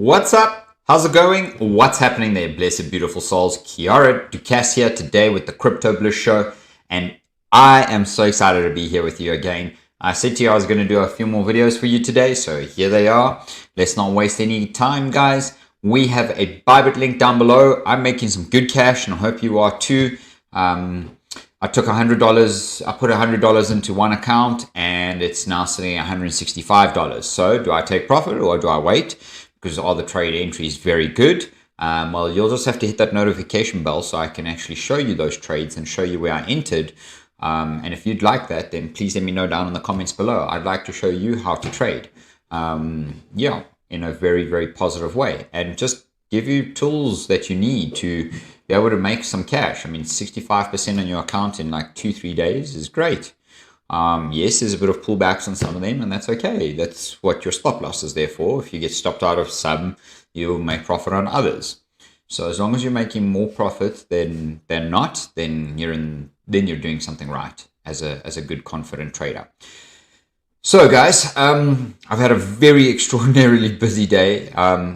What's up? How's it going? What's happening there, blessed beautiful souls? Kiara Ducasse here today with the Crypto Bliss Show, and I am so excited to be here with you again. I said to you I was going to do a few more videos for you today, so here they are. Let's not waste any time, guys. We have a Bybit link down below. I'm making some good cash, and I hope you are too. I took $100, I put $100 into one account, and it's now sitting at $165. So do I take profit or do I wait? Because all the trade entry is very good. Well, you'll just have to hit that notification bell so I can actually show you those trades and show you where I entered. And if you'd like that, then please let me know down in the comments below. I'd like to show you how to trade. Yeah, in a very, very positive way, and just give you tools that you need to be able to make some cash. I mean, 65% on your account in like 2-3 days is great. Yes, there's a bit of pullbacks on some of them, and that's okay. That's what your stop loss is there for. If you get stopped out of some, you'll make profit on others. So as long as you're making more profit than not, then you're doing something right as a good confident trader. So guys, I've had a very extraordinarily busy day.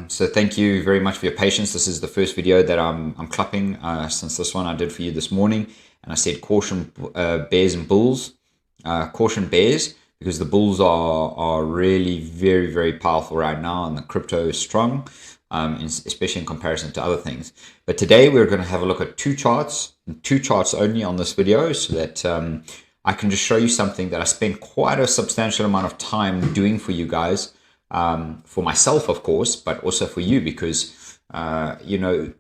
So thank you very much for your patience. This is the first video that I'm clapping since this one I did for you this morning, and I said caution bears and bulls. Caution bears, because the bulls are really very, very powerful right now, and the crypto is strong, especially in comparison to other things. But today we're going to have a look at two charts only on this video, so that I can just show you something that I spent quite a substantial amount of time doing for you guys, for myself, of course, but also for you, because you know,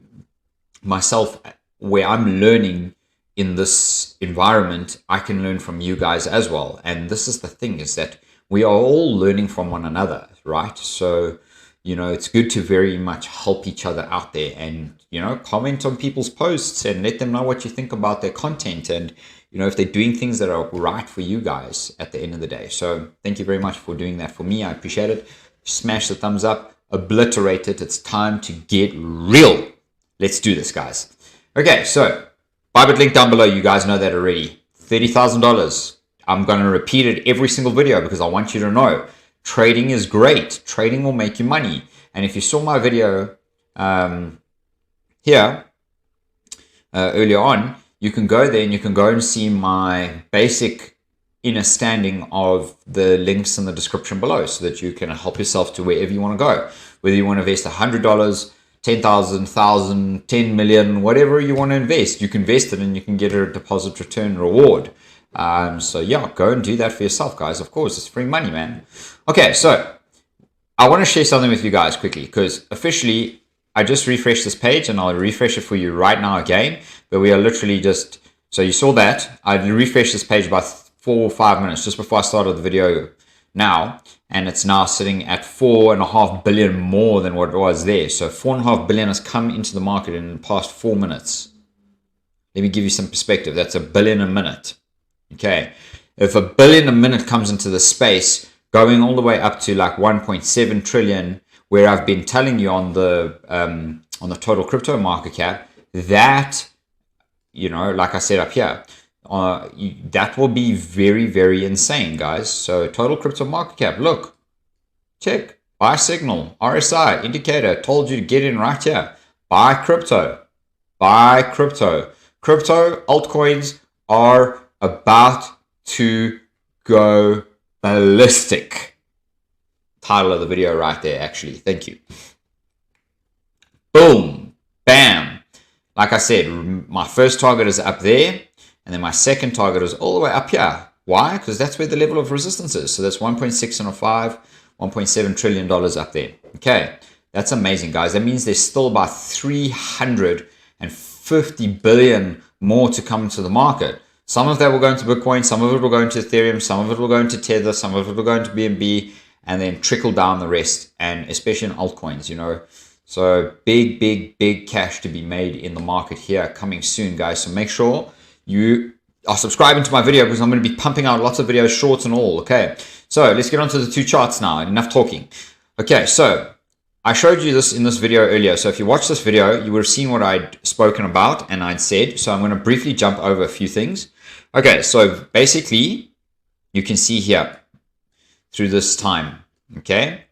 myself, where I'm learning in this environment, I can learn from you guys as well. And this is the thing, is that we are all learning from one another, right? So, you know, it's good to very much help each other out there, and, you know, comment on people's posts and let them know what you think about their content, and, you know, if they're doing things that are right for you guys at the end of the day. So thank you very much for doing that for me. I appreciate it. Smash the thumbs up, obliterate it. It's time to get real. Let's do this, guys. Okay, so Bybit link down below, you guys know that already. $30,000. I'm going to repeat it every single video because I want you to know trading is great. Trading will make you money. And if you saw my video here earlier on, you can go there and you can go and see my basic understanding of the links in the description below, so that you can help yourself to wherever you want to go. Whether you want to invest $100, 10,000, 1,000, 10 million, whatever you want to invest, you can invest it and you can get a deposit return reward. So yeah, go and do that for yourself, guys. Of course, it's free money, man. Okay, so I want to share something with you guys quickly, because officially I just refreshed this page, and I'll refresh it for you right now again. But we are literally just, so you saw that I refreshed this page about 4 or 5 minutes just before I started the video now, and it's now sitting at 4.5 billion more than what it was there. So 4.5 billion has come into the market in the past 4 minutes. Let me give you some perspective. That's a billion a minute. Okay, if a billion a minute comes into the space, going all the way up to like 1.7 trillion, where I've been telling you on the total crypto market cap, that, you know, like I said up here, that will be very, very insane, guys. So total crypto market cap, look, check, buy signal, RSI indicator, told you to get in right here. Buy crypto, buy crypto. Crypto altcoins are about to go ballistic. Title of the video right there, actually. Thank you. Boom, bam. Like I said, my first target is up there, and then my second target is all the way up here. Why? Because that's where the level of resistance is. So that's 1.605, $1.7 trillion up there. Okay, that's amazing, guys. That means there's still about 350 billion more to come into the market. Some of that will go into Bitcoin, some of it will go into Ethereum, some of it will go into Tether, some of it will go into BNB, and then trickle down the rest, and especially in altcoins, you know. So big, big, big cash to be made in the market here coming soon, guys. So make sure you are subscribing to my video, because I'm going to be pumping out lots of videos, shorts and all. Okay, so let's get on to the two charts now. Enough talking. Okay, so I showed you this in this video earlier. So if you watched this video, you would have seen what I'd spoken about and I'd said. So I'm going to briefly jump over a few things. Okay, so basically you can see here through this time, okay,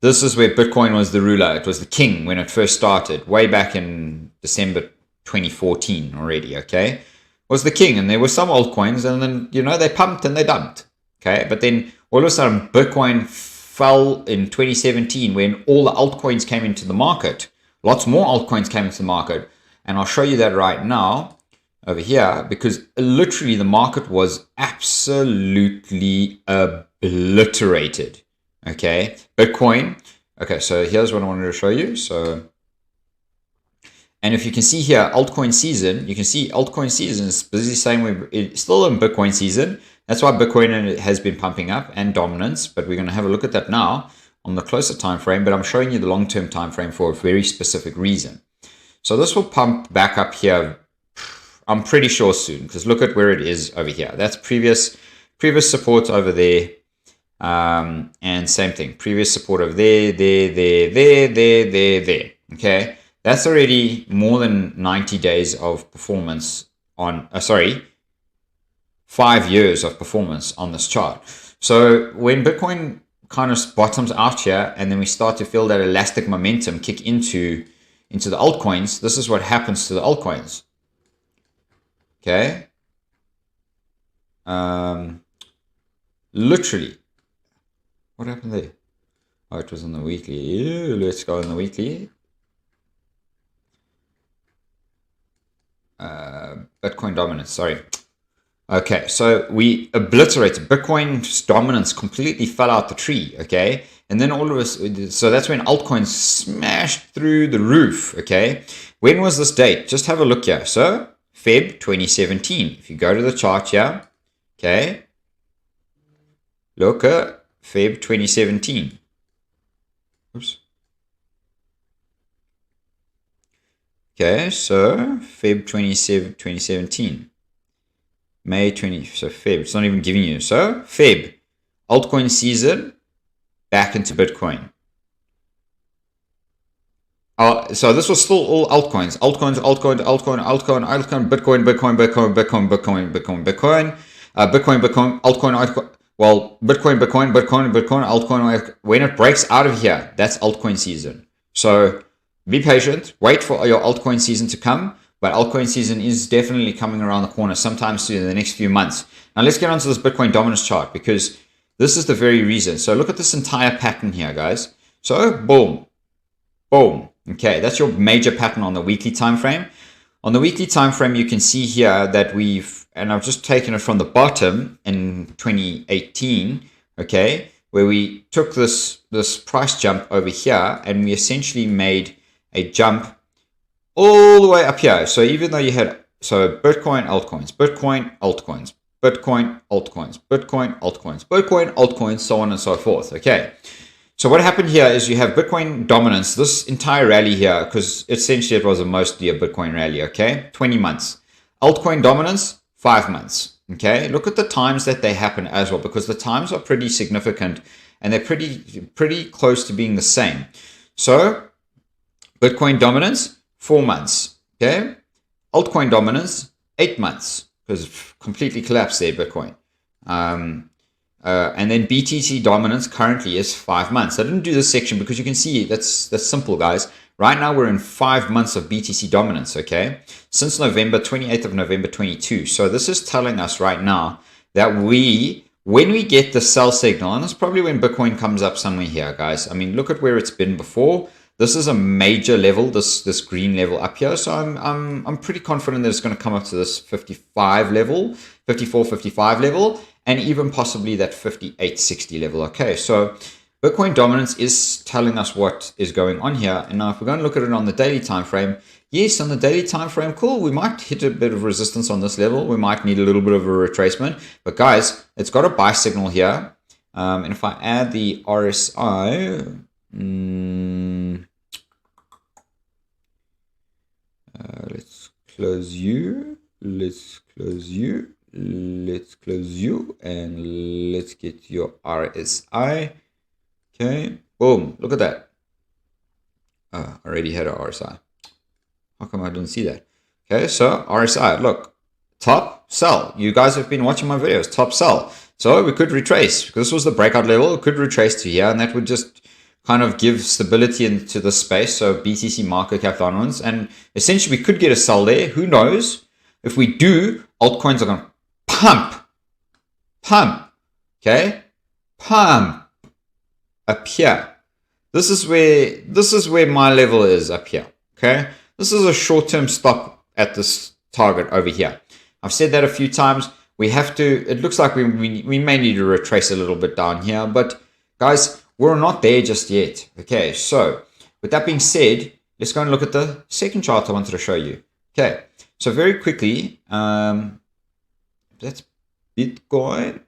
this is where Bitcoin was the ruler. It was the king when it first started, way back in December 2014 already, okay? Was the king, and there were some altcoins, and then, you know, they pumped and they dumped, okay? But then all of a sudden, Bitcoin fell in 2017 when all the altcoins came into the market. Lots more altcoins came into the market, and I'll show you that right now over here, because literally the market was absolutely obliterated, okay? Bitcoin, okay, so here's what I wanted to show you. So, and if you can see here, altcoin season, you can see altcoin season is busy saying it's still in Bitcoin season. That's why Bitcoin has been pumping up and dominance, but we're going to have a look at that now on the closer time frame, but I'm showing you the long-term time frame for a very specific reason. So this will pump back up here, I'm pretty sure soon, because look at where it is over here. That's previous support over there, and same thing, previous support over there, there. Okay, that's already more than 90 days of performance on, 5 years of performance on this chart. So when Bitcoin kind of bottoms out here, and then we start to feel that elastic momentum kick into the altcoins, this is what happens to the altcoins. Okay. Literally, what happened there? Oh, it was on the weekly. Let's go on the weekly. Bitcoin dominance, sorry. Okay, so we obliterated Bitcoin's dominance, completely fell out the tree, okay? And then all of us, so that's when altcoins smashed through the roof, okay? When was this date? Just have a look here. So, Feb 2017. If you go to the chart here, okay? Look at Feb 2017. Oops. Okay, so Feb 2017. May 20, so Feb, it's not even giving you. So Feb, altcoin season, back into Bitcoin. So this was still all altcoins. Altcoin, Bitcoin, altcoin. Well, Bitcoin, altcoin. When it breaks out of here, that's altcoin season. So be patient, wait for your altcoin season to come. But altcoin season is definitely coming around the corner sometime soon in the next few months. Now let's get onto this Bitcoin dominance chart, because this is the very reason. So look at this entire pattern here, guys. So boom, boom. Okay, that's your major pattern on the weekly time frame. On the weekly time frame, you can see here that and I've just taken it from the bottom in 2018, okay, where we took this price jump over here, and we essentially made a jump all the way up here. So even though you had, so Bitcoin, altcoins, Bitcoin, altcoins, Bitcoin, altcoins, Bitcoin, altcoins, Bitcoin, altcoins, so on and so forth. Okay. So what happened here is you have Bitcoin dominance, this entire rally here, because essentially it was mostly a Bitcoin rally. Okay. 20 months. Altcoin dominance, 5 months. Okay. Look at the times that they happen as well, because the times are pretty significant and they're pretty close to being the same. So Bitcoin dominance, 4 months, okay? Altcoin dominance, 8 months, because it completely collapsed there, Bitcoin. And then BTC dominance currently is 5 months. I didn't do this section because you can see that's simple, guys. Right now we're in 5 months of BTC dominance, okay? Since November, 28th of November 22. So this is telling us right now that when we get the sell signal, and it's probably when Bitcoin comes up somewhere here, guys. I mean, look at where it's been before. This is a major level, this green level up here. So I'm pretty confident that it's going to come up to this 55 level, 54, 55 level, and even possibly that 58, 60 level. Okay, so Bitcoin dominance is telling us what is going on here. And now if we're going to look at it on the daily time frame, yes, on the daily time frame, cool, we might hit a bit of resistance on this level. We might need a little bit of a retracement. But guys, it's got a buy signal here. And if I add the RSI, let's close you, and let's get your RSI. Okay, boom, look at that. I already had a RSI. How come I didn't see that? Okay, so RSI, look, top sell. You guys have been watching my videos, top sell. So we could retrace, because this was the breakout level. It could retrace to here, and that would just kind of give stability into the space. So BTC market cap downwards, and essentially we could get a sell there. Who knows? If we do, altcoins are going to pump, okay, pump up here. This is where my level is up here. Okay, this is a short-term stop at this target over here. I've said that a few times. We have to. It looks like we may need to retrace a little bit down here, but guys, we're not there just yet. Okay, so with that being said, let's go and look at the second chart I wanted to show you. Okay, so very quickly, that's Bitcoin.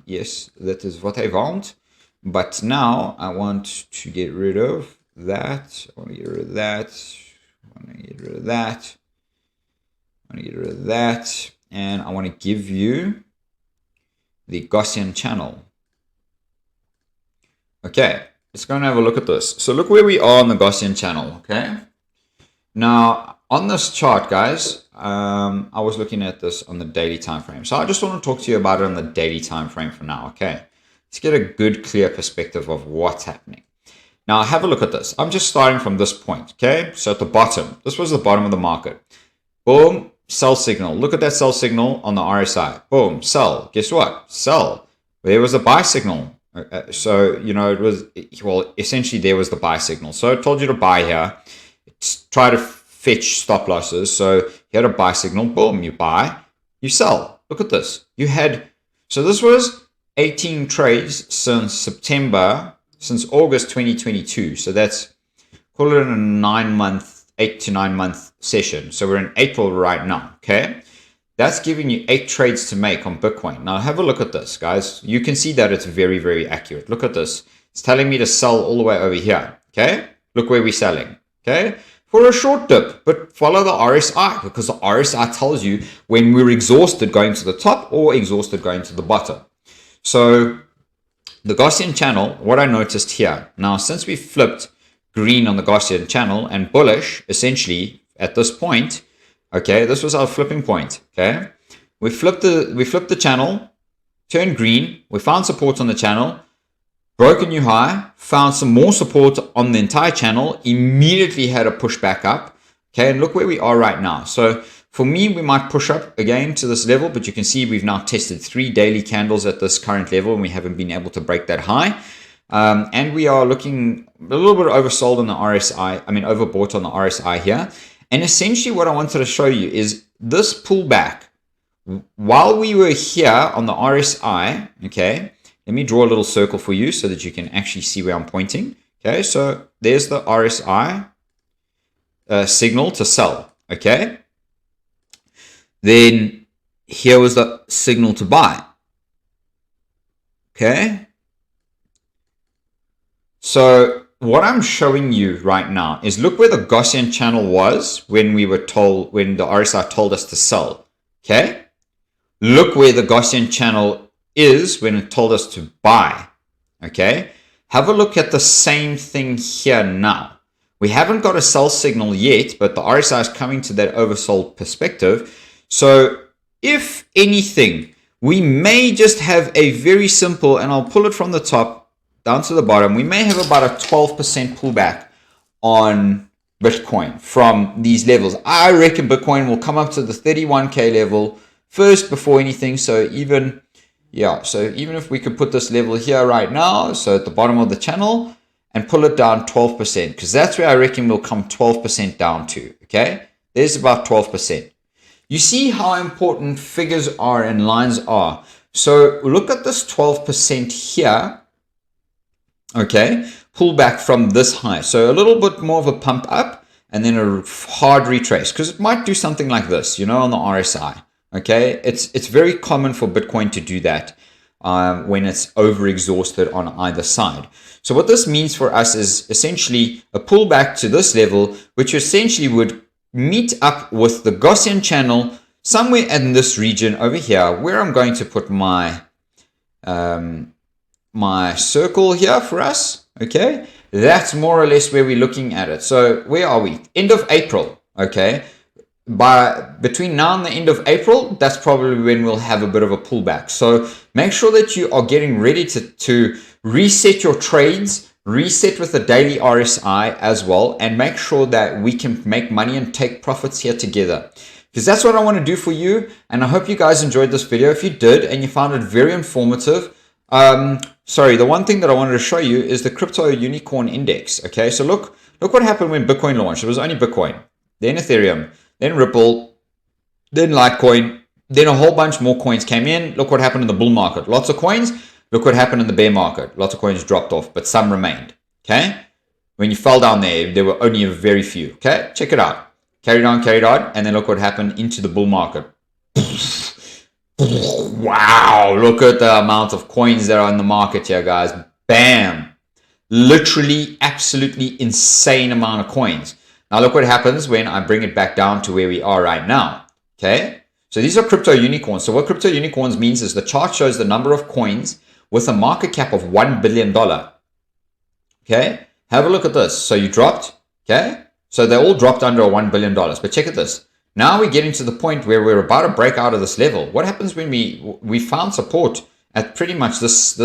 Yes, that is what I want. But now I want to get rid of that. I want to get rid of that. I want to get rid of that. I want to get rid of that. And I want to give you the Gaussian channel. Okay, let's go and have a look at this. So look where we are on the Gaussian channel. Okay. Now on this chart, guys, I was looking at this on the daily time frame. So I just want to talk to you about it on the daily time frame for now. Okay. Let's get a good, clear perspective of what's happening. Now, have a look at this. I'm just starting from this point, okay? So at the bottom, this was the bottom of the market. Boom, sell signal. Look at that sell signal on the RSI. Boom, sell. Guess what? Sell. There was a buy signal. So, you know, it was, well, essentially there was the buy signal. So it told you to buy here. Try to fetch stop losses. So you had a buy signal. Boom, you buy, you sell. Look at this. You had, so this was 18 trades since August 2022. So that's, call it a 8 to 9 month session. So we're in April right now. Okay. That's giving you 8 trades to make on Bitcoin. Now have a look at this, guys. You can see that it's very, very accurate. Look at this. It's telling me to sell all the way over here. Okay. Look where we're selling. Okay. For a short dip, but follow the RSI, because the RSI tells you when we're exhausted going to the top or exhausted going to the bottom. So the Gaussian channel, what I noticed here, now since we flipped green on the Gaussian channel and bullish, essentially at this point, okay, this was our flipping point, okay? We flipped the channel, turned green, we found support on the channel, broke a new high, found some more support on the entire channel, immediately had a push back up, okay? And look where we are right now. So for me, we might push up again to this level, but you can see we've now tested 3 daily candles at this current level, and we haven't been able to break that high. And we are looking a little bit oversold on the RSI, overbought on the RSI here. And essentially what I wanted to show you is this pullback. While we were here on the RSI, okay, let me draw a little circle for you so that you can actually see where I'm pointing. Okay, so there's the RSI signal to sell, okay? Then here was the signal to buy. Okay. So what I'm showing you right now is look where the Gaussian channel was when we were told, when the RSI told us to sell. Okay. Look where the Gaussian channel is when it told us to buy. Okay. Have a look at the same thing here now. We haven't got a sell signal yet, but the RSI is coming to that oversold perspective. So if anything, we may just have a very simple, and I'll pull it from the top down to the bottom, we may have about a 12% pullback on Bitcoin from these levels. I reckon Bitcoin will come up to the 31K level first before anything. So even if we could put this level here right now, so at the bottom of the channel, and pull it down 12%, because that's where I reckon we'll come 12% down to, okay? There's about 12%. You see how important figures are and lines are. So look at this 12% here, okay? Pull back from this high. So a little bit more of a pump up and then a hard retrace, because it might do something like this, you know, on the RSI, okay? It's very common for Bitcoin to do that when it's over-exhausted on either side. So what this means for us is essentially a pullback to this level, which essentially would meet up with the Gaussian channel somewhere in this region over here, where I'm going to put my my circle here for us. Okay, that's more or less where we're looking at it. So where are we? End of April. Okay, between now and the end of April, that's probably when we'll have a bit of a pullback. So make sure that you are getting ready to reset your trades, reset with the daily RSI as well, and make sure that we can make money and take profits here together. Because that's what I want to do for you. And I hope you guys enjoyed this video. If you did and you found it very informative, the one thing that I wanted to show you is the crypto unicorn index. Okay, so look what happened when Bitcoin launched. It was only Bitcoin, then Ethereum, then Ripple, then Litecoin, then a whole bunch more coins came in. Look what happened in the bull market. Lots of coins. Look what happened in the bear market. Lots of coins dropped off, but some remained. Okay, when you fell down there were only a very few. Okay, check it out. Carried on, and then look what happened into the bull market. Wow, look at the amount of coins that are in the market here, guys. Bam. Literally, absolutely insane amount of coins. Now look what happens when I bring it back down to where we are right now. Okay, so these are crypto unicorns. So what crypto unicorns means is the chart shows the number of coins with a market cap of $1 billion. Okay, have a look at this. So you dropped, okay, so they all dropped under $1 billion. But check at this. Now we're getting to the point where we're about to break out of this level. What happens when we found support at pretty much this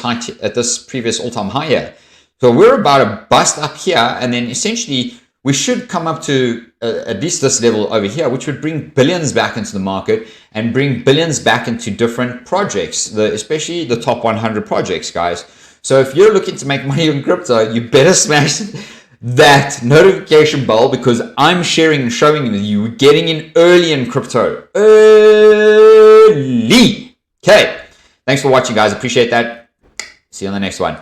height at this previous all-time high here? So we're about to bust up here, and then essentially we should come up to at least this level over here, which would bring billions back into the market and bring billions back into different projects, especially the top 100 projects, guys. So if you're looking to make money on crypto, you better smash that notification bell, because I'm sharing and showing you getting in early in crypto. Early. Okay. Thanks for watching, guys. Appreciate that. See you on the next one.